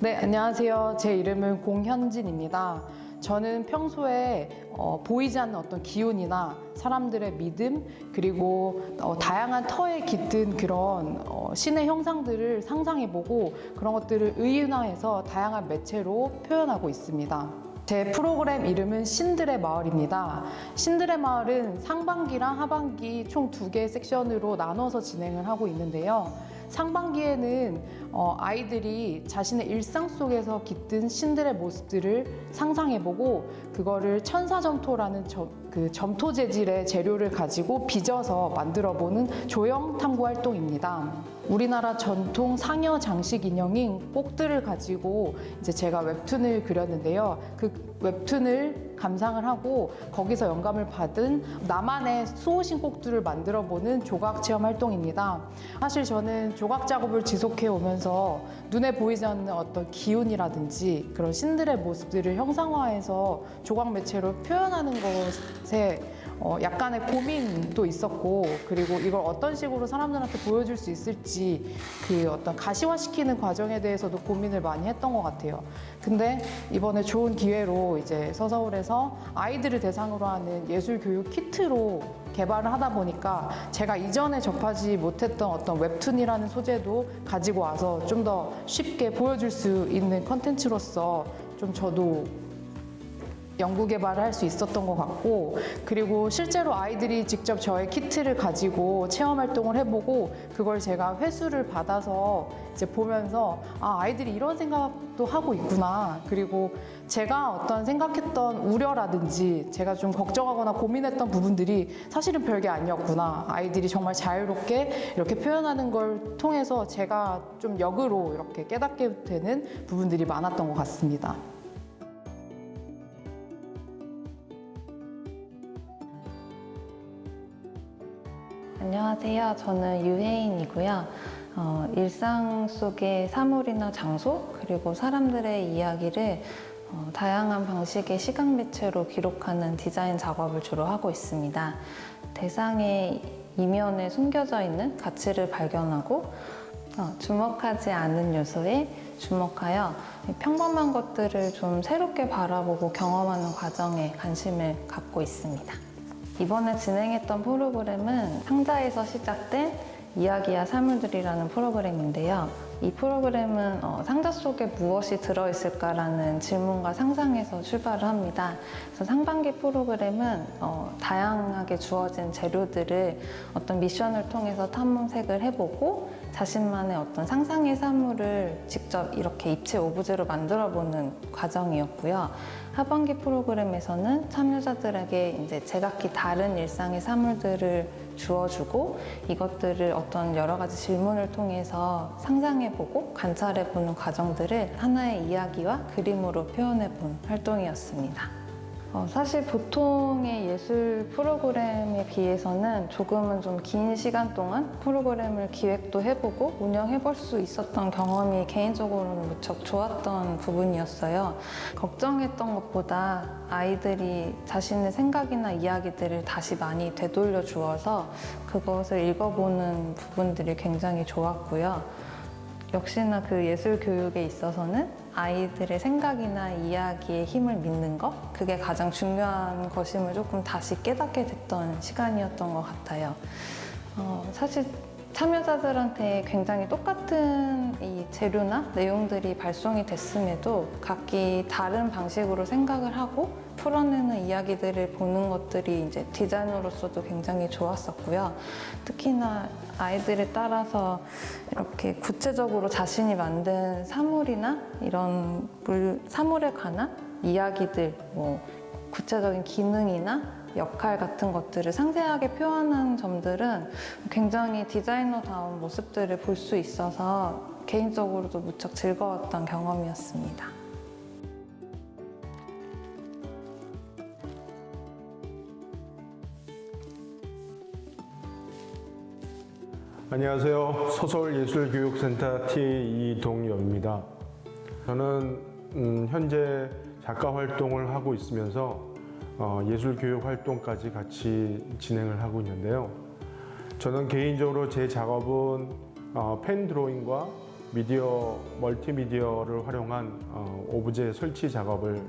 네, 안녕하세요. 제 이름은 공현진입니다. 저는 평소에 보이지 않는 어떤 기운이나 사람들의 믿음, 그리고 다양한 터에 깃든 그런 신의 형상들을 상상해보고 그런 것들을 의인화해서 다양한 매체로 표현하고 있습니다. 제 프로그램 이름은 신들의 마을입니다. 신들의 마을은 상반기랑 하반기 총 2개의 섹션으로 나눠서 진행을 하고 있는데요. 상반기에는 아이들이 자신의 일상 속에서 깃든 신들의 모습들을 상상해보고 그거를 천사점토라는 그 점토 재질의 재료를 가지고 빚어서 만들어보는 조형 탐구 활동입니다. 우리나라 전통 상여 장식 인형인 꼭들을 가지고 이제 제가 웹툰을 그렸는데요. 그 웹툰을 감상을 하고 거기서 영감을 받은 나만의 수호신 꼭들을 만들어보는 조각 체험 활동입니다. 사실 저는 조각 작업을 지속해 오면서 눈에 보이지 않는 어떤 기운이라든지 그런 신들의 모습들을 형상화해서 조각 매체로 표현하는 것에 약간의 고민도 있었고, 그리고 이걸 어떤 식으로 사람들한테 보여줄 수 있을지 그 어떤 가시화시키는 과정에 대해서도 고민을 많이 했던 것 같아요. 근데 이번에 좋은 기회로 이제 서서울에서 아이들을 대상으로 하는 예술 교육 키트로 개발을 하다 보니까 제가 이전에 접하지 못했던 어떤 웹툰이라는 소재도 가지고 와서 좀 더 쉽게 보여줄 수 있는 컨텐츠로서 좀 저도 연구 개발을 할 수 있었던 것 같고, 그리고 실제로 아이들이 직접 저의 키트를 가지고 체험 활동을 해보고 그걸 제가 회수를 받아서 이제 보면서 아이들이 이런 생각도 하고 있구나, 그리고 제가 어떤 생각했던 우려라든지 제가 좀 걱정하거나 고민했던 부분들이 사실은 별게 아니었구나, 아이들이 정말 자유롭게 이렇게 표현하는 걸 통해서 제가 좀 역으로 이렇게 깨닫게 되는 부분들이 많았던 것 같습니다. 안녕하세요. 저는 유혜인이고요. 일상 속의 사물이나 장소, 그리고 사람들의 이야기를 다양한 방식의 시각 매체로 기록하는 디자인 작업을 주로 하고 있습니다. 대상의 이면에 숨겨져 있는 가치를 발견하고 주목하지 않은 요소에 주목하여 평범한 것들을 좀 새롭게 바라보고 경험하는 과정에 관심을 갖고 있습니다. 이번에 진행했던 프로그램은 상자에서 시작된 이야기야 사물들이라는 프로그램인데요. 이 프로그램은 상자 속에 무엇이 들어있을까라는 질문과 상상에서 출발을 합니다. 그래서 상반기 프로그램은 다양하게 주어진 재료들을 어떤 미션을 통해서 탐색을 해보고 자신만의 어떤 상상의 사물을 직접 이렇게 입체 오브제로 만들어보는 과정이었고요. 하반기 프로그램에서는 참여자들에게 이제 제각기 다른 일상의 사물들을 주어주고 이것들을 어떤 여러 가지 질문을 통해서 상상해보고 관찰해보는 과정들을 하나의 이야기와 그림으로 표현해본 활동이었습니다. 사실 보통의 예술 프로그램에 비해서는 조금은 좀 긴 시간 동안 프로그램을 기획도 해보고 운영해볼 수 있었던 경험이 개인적으로는 무척 좋았던 부분이었어요. 걱정했던 것보다 아이들이 자신의 생각이나 이야기들을 다시 많이 되돌려 주어서 그것을 읽어보는 부분들이 굉장히 좋았고요. 역시나 그 예술 교육에 있어서는 아이들의 생각이나 이야기의 힘을 믿는 것, 그게 가장 중요한 것임을 조금 다시 깨닫게 됐던 시간이었던 것 같아요. 사실 참여자들한테 굉장히 똑같은 이 재료나 내용들이 발송이 됐음에도 각기 다른 방식으로 생각을 하고 풀어내는 이야기들을 보는 것들이 이제 디자이너로서도 굉장히 좋았었고요. 특히나 아이들에 따라서 이렇게 구체적으로 자신이 만든 사물이나 이런 사물에 관한 이야기들, 구체적인 기능이나 역할 같은 것들을 상세하게 표현한 점들은 굉장히 디자이너다운 모습들을 볼 수 있어서 개인적으로도 무척 즐거웠던 경험이었습니다. 안녕하세요. 서서울예술교육센터 TA 이동엽입니다. 저는 현재 작가 활동을 하고 있으면서 예술교육 활동까지 같이 진행을 하고 있는데요. 저는 개인적으로 제 작업은 펜 드로잉과 미디어, 멀티미디어를 활용한 오브제 설치 작업을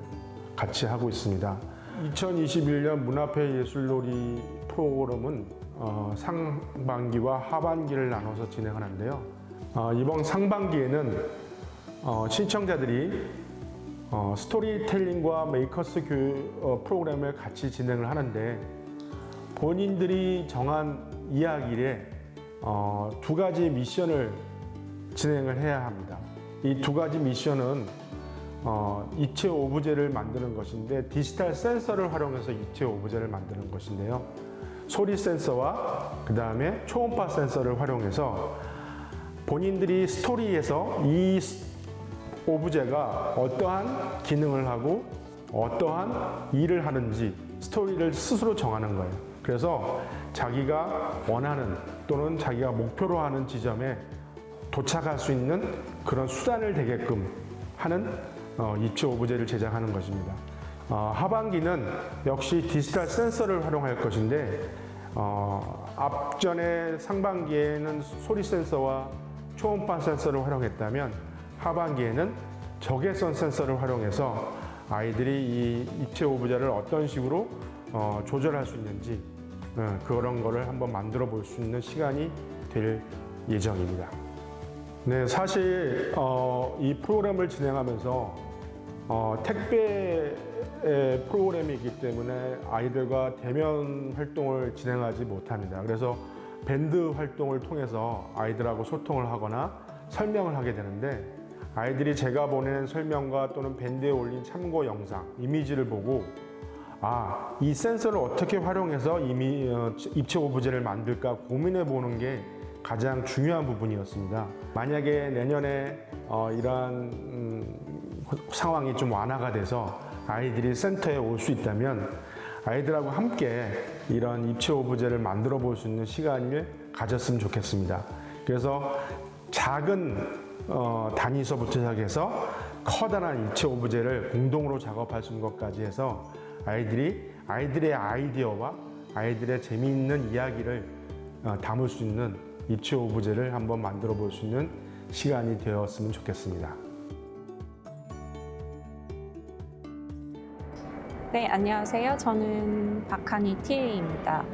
같이 하고 있습니다. 2021년 문화폐 예술놀이 프로그램은 상반기와 하반기를 나눠서 진행하는데요. 이번 상반기에는 신청자들이 스토리텔링과 메이커스 교육 프로그램을 같이 진행을 하는데 본인들이 정한 이야기에 두 가지 미션을 진행을 해야 합니다. 이 두 가지 미션은 입체 오브제를 만드는 것인데 디지털 센서를 활용해서 입체 오브제를 만드는 것인데요. 소리 센서와 그 다음에 초음파 센서를 활용해서 본인들이 스토리에서 이 오브제가 어떠한 기능을 하고 어떠한 일을 하는지 스토리를 스스로 정하는 거예요. 그래서 자기가 원하는 또는 자기가 목표로 하는 지점에 도착할 수 있는 그런 수단을 되게끔 하는 입체 오브제를 제작하는 것입니다. 하반기는 역시 디지털 센서를 활용할 것인데 앞전에 상반기에는 소리 센서와 초음파 센서를 활용했다면 하반기에는 적외선 센서를 활용해서 아이들이 이 입체 오브제를 어떤 식으로 조절할 수 있는지 그런 거를 한번 만들어 볼 수 있는 시간이 될 예정입니다. 네, 사실 이 프로그램을 진행하면서 택배 프로그램이기 때문에 아이들과 대면 활동을 진행하지 못합니다. 그래서 밴드 활동을 통해서 아이들하고 소통을 하거나 설명을 하게 되는데 아이들이 제가 보낸 설명과 또는 밴드에 올린 참고 영상, 이미지를 보고 이 센서를 어떻게 활용해서 입체 오브제를 만들까 고민해 보는 게 가장 중요한 부분이었습니다. 만약에 내년에 이러한 상황이 좀 완화가 돼서 아이들이 센터에 올 수 있다면 아이들하고 함께 이런 입체 오브제를 만들어 볼 수 있는 시간을 가졌으면 좋겠습니다. 그래서 작은 단위서부터 시작해서 커다란 입체 오브제를 공동으로 작업할 수 있는 것까지 해서 아이들의 아이디어와 아이들의 재미있는 이야기를 담을 수 있는 입체 오브제를 한번 만들어 볼 수 있는 시간이 되었으면 좋겠습니다. 네, 안녕하세요. 저는 박한희 TA입니다.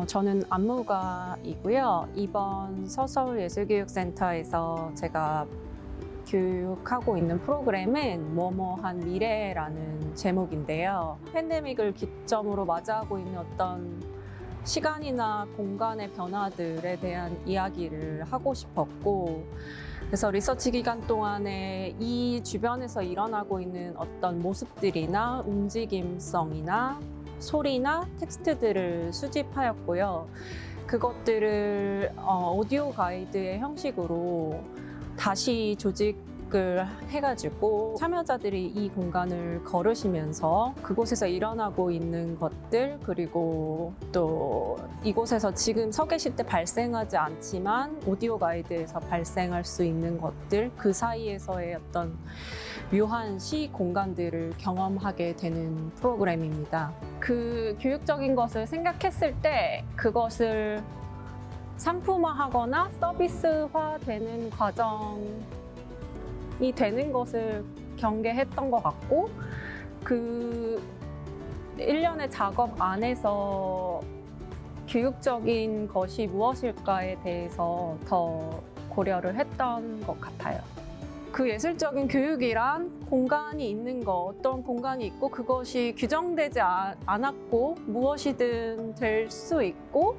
저는 안무가이고요. 이번 서서울예술교육센터에서 제가 교육하고 있는 프로그램은 뭐뭐한 미래라는 제목인데요. 팬데믹을 기점으로 맞이하고 있는 어떤 시간이나 공간의 변화들에 대한 이야기를 하고 싶었고, 그래서 리서치 기간 동안에 이 주변에서 일어나고 있는 어떤 모습들이나 움직임성이나 소리나 텍스트들을 수집하였고요. 그것들을 오디오 가이드의 형식으로 다시 조직을 해가지고 참여자들이 이 공간을 걸으시면서 그곳에서 일어나고 있는 것들, 그리고 또 이곳에서 지금 서 계실 때 발생하지 않지만 오디오 가이드에서 발생할 수 있는 것들, 그 사이에서의 어떤 묘한 시 공간들을 경험하게 되는 프로그램입니다. 그 교육적인 것을 생각했을 때 그것을 상품화하거나 서비스화되는 과정이 되는 것을 경계했던 것 같고, 그 1년의 작업 안에서 교육적인 것이 무엇일까에 대해서 더 고려를 했던 것 같아요. 그 예술적인 교육이란 공간이 있는 거, 어떤 공간이 있고 그것이 규정되지 않았고 무엇이든 될 수 있고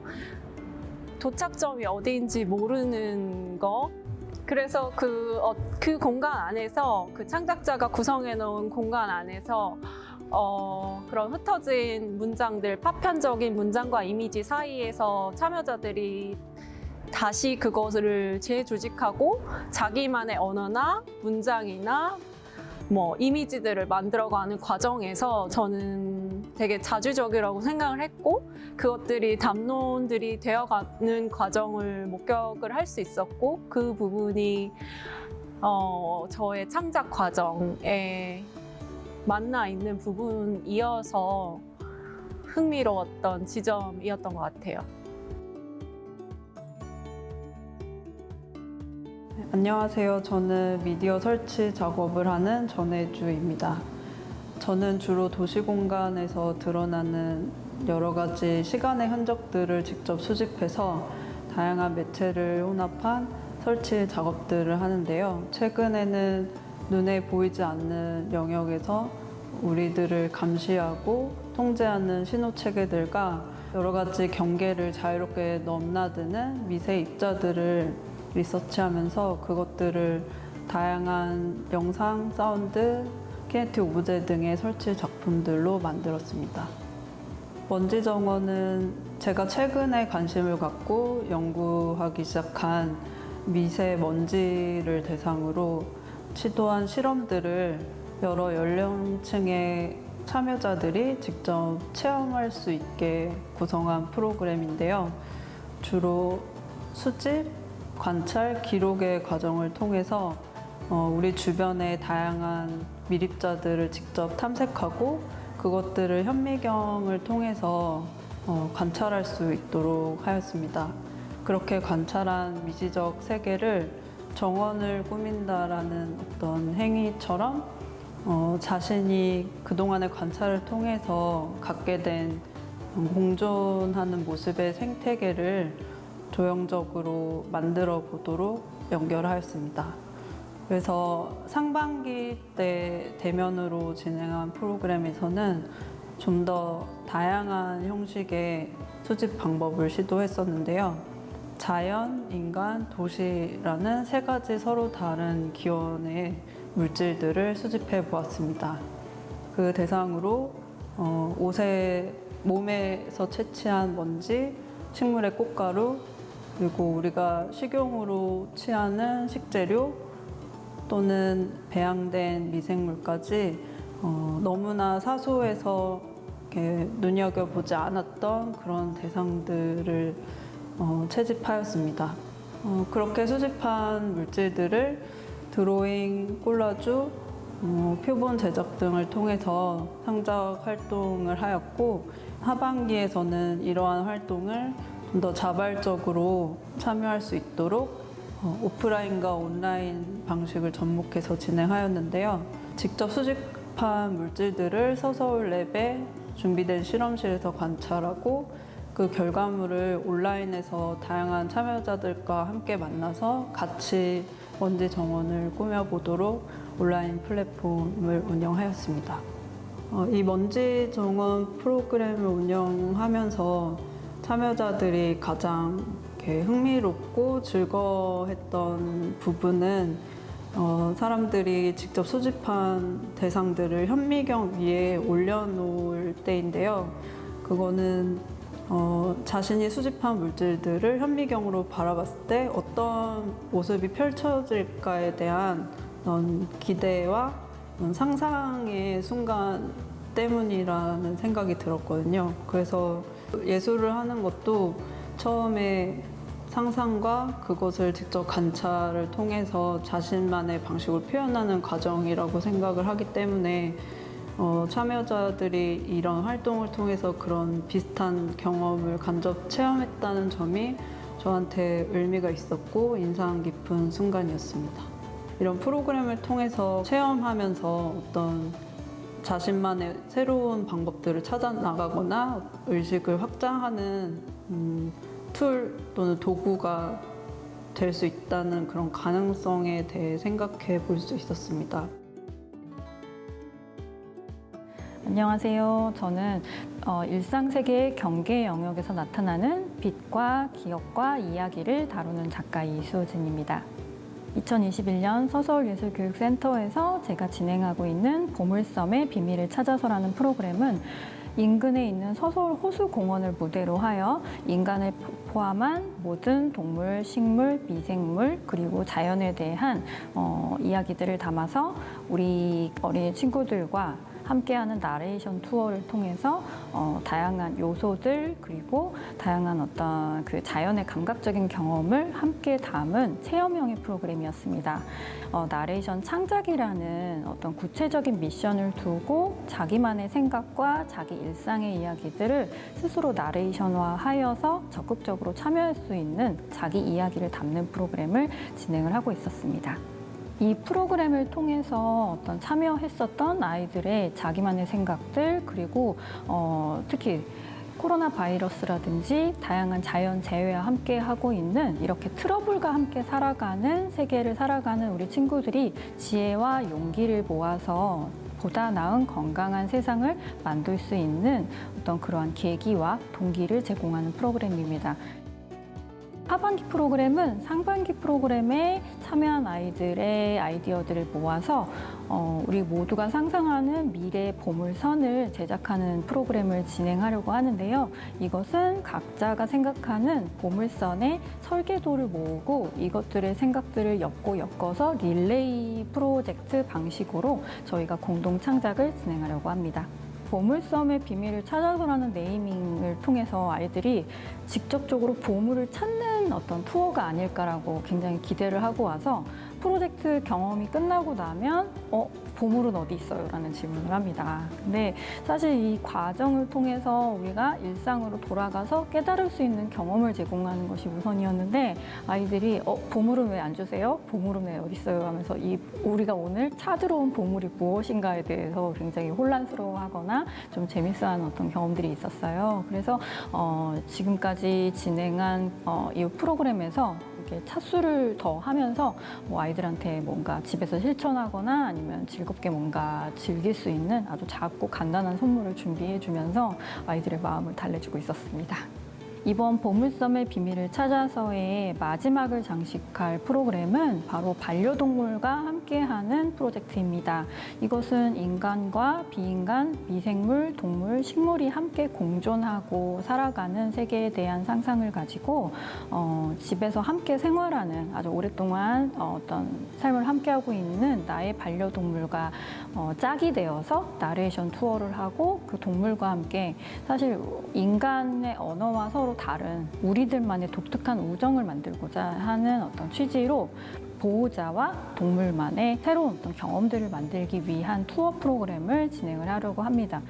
도착점이 어디인지 모르는 거. 그래서 그 공간 안에서, 그 창작자가 구성해 놓은 공간 안에서 그런 흩어진 문장들, 파편적인 문장과 이미지 사이에서 참여자들이 다시 그것을 재조직하고 자기만의 언어나 문장이나 이미지들을 만들어가는 과정에서 저는 되게 자주적이라고 생각을 했고, 그것들이 담론들이 되어가는 과정을 목격을 할 수 있었고, 그 부분이 저의 창작 과정에 만나 있는 부분이어서 흥미로웠던 지점이었던 것 같아요. 안녕하세요. 저는 미디어 설치 작업을 하는 전혜주입니다. 저는 주로 도시공간에서 드러나는 여러 가지 시간의 흔적들을 직접 수집해서 다양한 매체를 혼합한 설치 작업들을 하는데요. 최근에는 눈에 보이지 않는 영역에서 우리들을 감시하고 통제하는 신호 체계들과 여러 가지 경계를 자유롭게 넘나드는 미세 입자들을 리서치하면서 그것들을 다양한 영상, 사운드, 키네틱 오브제 등의 설치 작품들로 만들었습니다. 먼지 정원은 제가 최근에 관심을 갖고 연구하기 시작한 미세먼지를 대상으로 시도한 실험들을 여러 연령층의 참여자들이 직접 체험할 수 있게 구성한 프로그램인데요. 주로 수집, 관찰, 기록의 과정을 통해서 우리 주변의 다양한 밀입자들을 직접 탐색하고 그것들을 현미경을 통해서 관찰할 수 있도록 하였습니다. 그렇게 관찰한 미시적 세계를 정원을 꾸민다라는 어떤 행위처럼 자신이 그동안의 관찰을 통해서 갖게 된 공존하는 모습의 생태계를 조형적으로 만들어 보도록 연결하였습니다. 그래서 상반기 때 대면으로 진행한 프로그램에서는 좀 더 다양한 형식의 수집 방법을 시도했었는데요. 자연, 인간, 도시라는 세 가지 서로 다른 기원의 물질들을 수집해 보았습니다. 그 대상으로 옷에 몸에서 채취한 먼지, 식물의 꽃가루, 그리고 우리가 식용으로 취하는 식재료 또는 배양된 미생물까지 너무나 사소해서 이렇게 눈여겨보지 않았던 그런 대상들을 채집하였습니다. 그렇게 수집한 물질들을 드로잉, 콜라주, 표본 제작 등을 통해서 상작 활동을 하였고 하반기에서는 이러한 활동을 좀 더 자발적으로 참여할 수 있도록 오프라인과 온라인 방식을 접목해서 진행하였는데요. 직접 수집한 물질들을 서서울랩에 준비된 실험실에서 관찰하고 그 결과물을 온라인에서 다양한 참여자들과 함께 만나서 같이 먼지 정원을 꾸며보도록 온라인 플랫폼을 운영하였습니다. 이 먼지 정원 프로그램을 운영하면서 참여자들이 가장 이렇게 흥미롭고 즐거워했던 부분은 사람들이 직접 수집한 대상들을 현미경 위에 올려놓을 때인데요. 그거는 자신이 수집한 물질들을 현미경으로 바라봤을 때 어떤 모습이 펼쳐질까에 대한 기대와 상상의 순간 때문이라는 생각이 들었거든요. 그래서 예술을 하는 것도 처음에 상상과 그것을 직접 관찰을 통해서 자신만의 방식으로 표현하는 과정이라고 생각을 하기 때문에 참여자들이 이런 활동을 통해서 그런 비슷한 경험을 간접 체험했다는 점이 저한테 의미가 있었고 인상 깊은 순간이었습니다. 이런 프로그램을 통해서 체험하면서 어떤 자신만의 새로운 방법들을 찾아 나가거나 의식을 확장하는 툴 또는 도구가 될 수 있다는 그런 가능성에 대해 생각해 볼 수 있었습니다. 안녕하세요. 저는 일상 세계의 경계 영역에서 나타나는 빛과 기억과 이야기를 다루는 작가 이수진입니다. 2021년 서서울예술교육센터에서 제가 진행하고 있는 보물섬의 비밀을 찾아서라는 프로그램은 인근에 있는 서서울 호수공원을 무대로 하여 인간을 포함한 모든 동물, 식물, 미생물 그리고 자연에 대한 이야기들을 담아서 우리 어린이 친구들과 함께하는 나레이션 투어를 통해서 다양한 요소들 그리고 다양한 어떤 그 자연의 감각적인 경험을 함께 담은 체험형의 프로그램이었습니다. 나레이션 창작이라는 어떤 구체적인 미션을 두고 자기만의 생각과 자기 일상의 이야기들을 스스로 나레이션화하여서 적극적으로 참여할 수 있는 자기 이야기를 담는 프로그램을 진행을 하고 있었습니다. 이 프로그램을 통해서 어떤 참여했었던 아이들의 자기만의 생각들 그리고 특히 코로나 바이러스라든지 다양한 자연 재해와 함께 하고 있는 이렇게 트러블과 함께 살아가는 세계를 살아가는 우리 친구들이 지혜와 용기를 모아서 보다 나은 건강한 세상을 만들 수 있는 어떤 그러한 계기와 동기를 제공하는 프로그램입니다. 하반기 프로그램은 상반기 프로그램에 참여한 아이들의 아이디어들을 모아서 우리 모두가 상상하는 미래 보물선을 제작하는 프로그램을 진행하려고 하는데요. 이것은 각자가 생각하는 보물선의 설계도를 모으고 이것들의 생각들을 엮어서 릴레이 프로젝트 방식으로 저희가 공동 창작을 진행하려고 합니다. 보물섬의 비밀을 찾아서라는 네이밍을 통해서 아이들이 직접적으로 보물을 찾는 어떤 투어가 아닐까라고 굉장히 기대를 하고 와서 프로젝트 경험이 끝나고 나면 보물은 어디 있어요? 라는 질문을 합니다. 근데 사실 이 과정을 통해서 우리가 일상으로 돌아가서 깨달을 수 있는 경험을 제공하는 것이 우선이었는데 아이들이 보물은 왜 안 주세요? 보물은 왜 어디 있어요? 하면서 우리가 오늘 찾으러 온 보물이 무엇인가에 대해서 굉장히 혼란스러워하거나 좀 재밌어하는 어떤 경험들이 있었어요. 그래서 지금까지 진행한 이 프로그램에서 이렇게 차수를 더 하면서 아이들한테 뭔가 집에서 실천하거나 아니면 즐겁게 뭔가 즐길 수 있는 아주 작고 간단한 선물을 준비해 주면서 아이들의 마음을 달래주고 있었습니다. 이번 보물섬의 비밀을 찾아서의 마지막을 장식할 프로그램은 바로 반려동물과 함께하는 프로젝트입니다. 이것은 인간과 비인간, 미생물, 동물, 식물이 함께 공존하고 살아가는 세계에 대한 상상을 가지고 집에서 함께 생활하는 아주 오랫동안 어떤 삶을 함께하고 있는 나의 반려동물과 짝이 되어서 나레이션 투어를 하고 그 동물과 함께 사실 인간의 언어와 서로 다른 우리들만의 독특한 우정을 만들고자 하는 어떤 취지로 보호자와 동물만의 새로운 어떤 경험들을 만들기 위한 투어 프로그램을 진행을 하려고 합니다.